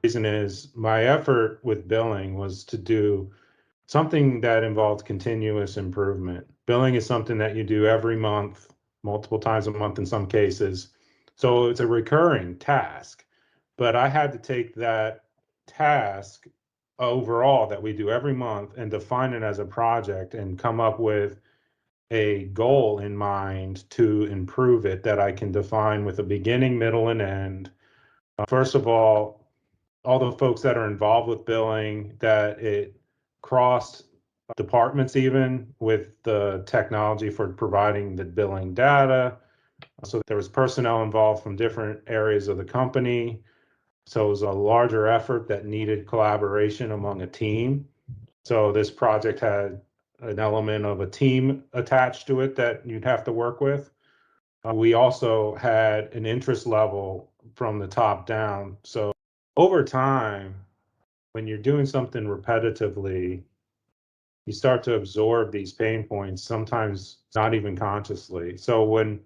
Reason is my effort with billing was to do something that involved continuous improvement. Billing is something that you do every month, multiple times a month in some cases. So it's a recurring task. But I had to take that task overall that we do every month and define it as a project and come up with a goal in mind to improve it that I can define with a beginning, middle, and end. First of all the folks that are involved with billing, that it crossed departments even with the technology for providing the billing data. So there was personnel involved from different areas of the company. So it was a larger effort that needed collaboration among a team. So this project had an element of a team attached to it that you'd have to work with. We also had an interest level from the top down. So over time, when you're doing something repetitively, you start to absorb these pain points, sometimes not even consciously. So when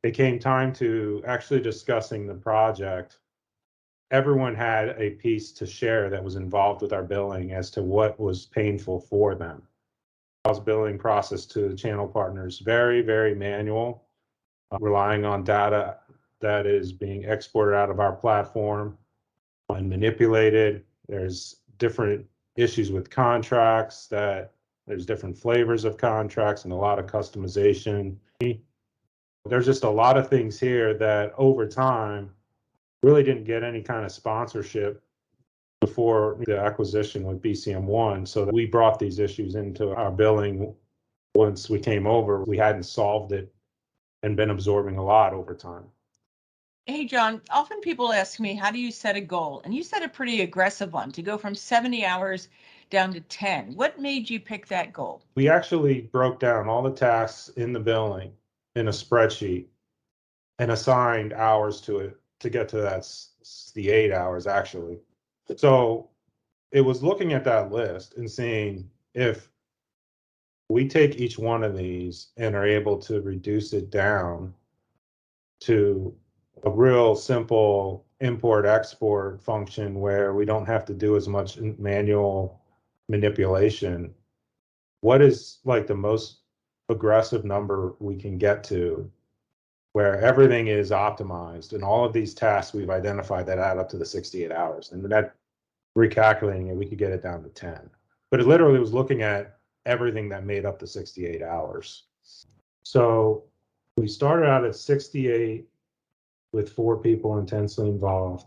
it came time to actually discussing the project, everyone had a piece to share that was involved with our billing as to what was painful for them. Our billing process to the channel partners, very, very manual, relying on data that is being exported out of our platform and manipulated. There's different issues with contracts, that there's different flavors of contracts and a lot of customization. There's just a lot of things here that over time really didn't get any kind of sponsorship before the acquisition with BCM1. So that we brought these issues into our billing. Once we came over, we hadn't solved it and been absorbing a lot over time. Hey, John, often people ask me, how do you set a goal? And you set a pretty aggressive one, to go from 70 hours down to 10. What made you pick that goal? We actually broke down all the tasks in the billing in a spreadsheet and assigned hours to it to get to the 8 hours actually. So it was looking at that list and seeing if we take each one of these and are able to reduce it down to a real simple import-export function where we don't have to do as much manual manipulation, what is like the most aggressive number we can get to where everything is optimized and all of these tasks we've identified that add up to the 68 hours, and that recalculating it, we could get it down to 10. But it literally was looking at everything that made up the 68 hours. So we started out at 68 with 4 people intensely involved.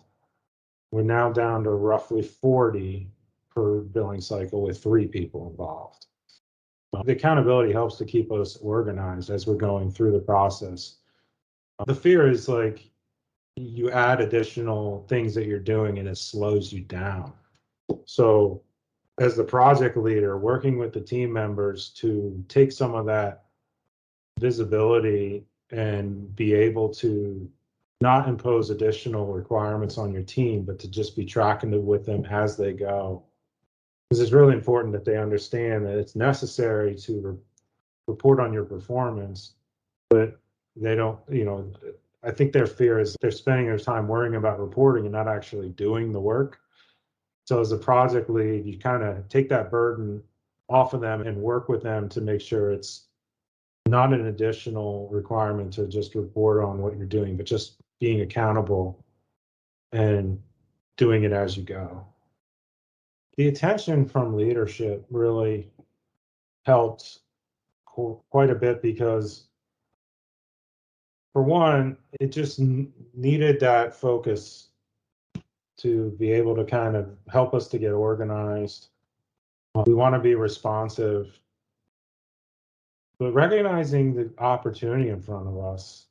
We're now down to roughly 40 per billing cycle with 3 people involved. The accountability helps to keep us organized as we're going through the process. The fear is like you add additional things that you're doing and it slows you down. So as the project leader, working with the team members to take some of that visibility and be able to not impose additional requirements on your team, but to just be tracking with them as they go. Because it's really important that they understand that it's necessary to report on your performance, but they don't, I think their fear is they're spending their time worrying about reporting and not actually doing the work. So as a project lead, you kind of take that burden off of them and work with them to make sure it's not an additional requirement to just report on what you're doing, but just being accountable and doing it as you go. The attention from leadership really helped quite a bit because, for one, it just needed that focus to be able to kind of help us to get organized. We want to be responsive, but recognizing the opportunity in front of us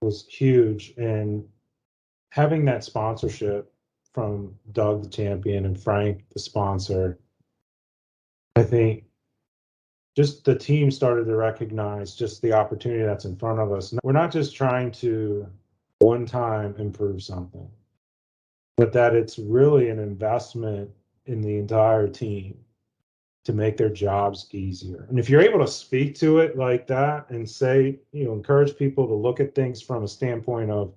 was huge, and having that sponsorship from Doug, the champion, and Frank, the sponsor, I think just the team started to recognize just the opportunity that's in front of us. We're not just trying to one time improve something, but that it's really an investment in the entire team to make their jobs easier. And if you're able to speak to it like that and say, encourage people to look at things from a standpoint of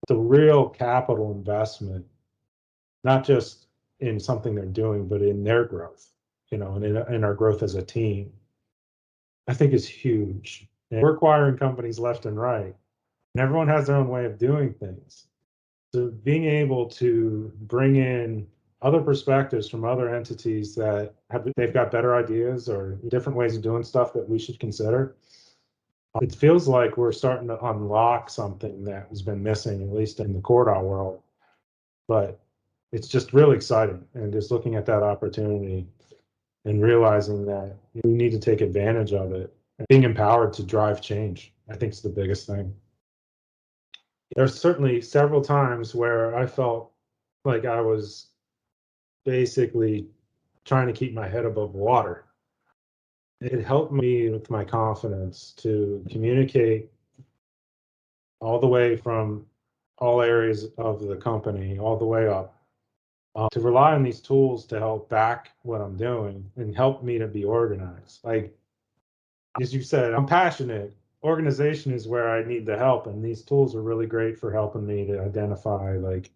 the real capital investment, not just in something they're doing, but in their growth, and in our growth as a team, I think is huge. And we're acquiring companies left and right, and everyone has their own way of doing things. So being able to bring in other perspectives from other entities that they've got better ideas or different ways of doing stuff that we should consider. It feels like we're starting to unlock something that has been missing, at least in the Cordal world. But it's just really exciting, and just looking at that opportunity and realizing that we need to take advantage of it. Being empowered to drive change, I think, is the biggest thing. There's certainly several times where I felt like I was basically trying to keep my head above water. It helped me with my confidence to communicate all the way from all areas of the company, all the way up, to rely on these tools to help back what I'm doing and help me to be organized. Like, as you said, I'm passionate. Organization is where I need the help, and these tools are really great for helping me to identify, like,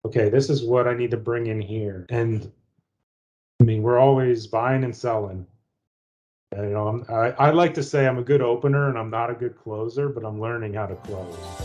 okay, this is what I need to bring in here. And I mean, we're always buying and selling. And, I like to say I'm a good opener and I'm not a good closer, but I'm learning how to close.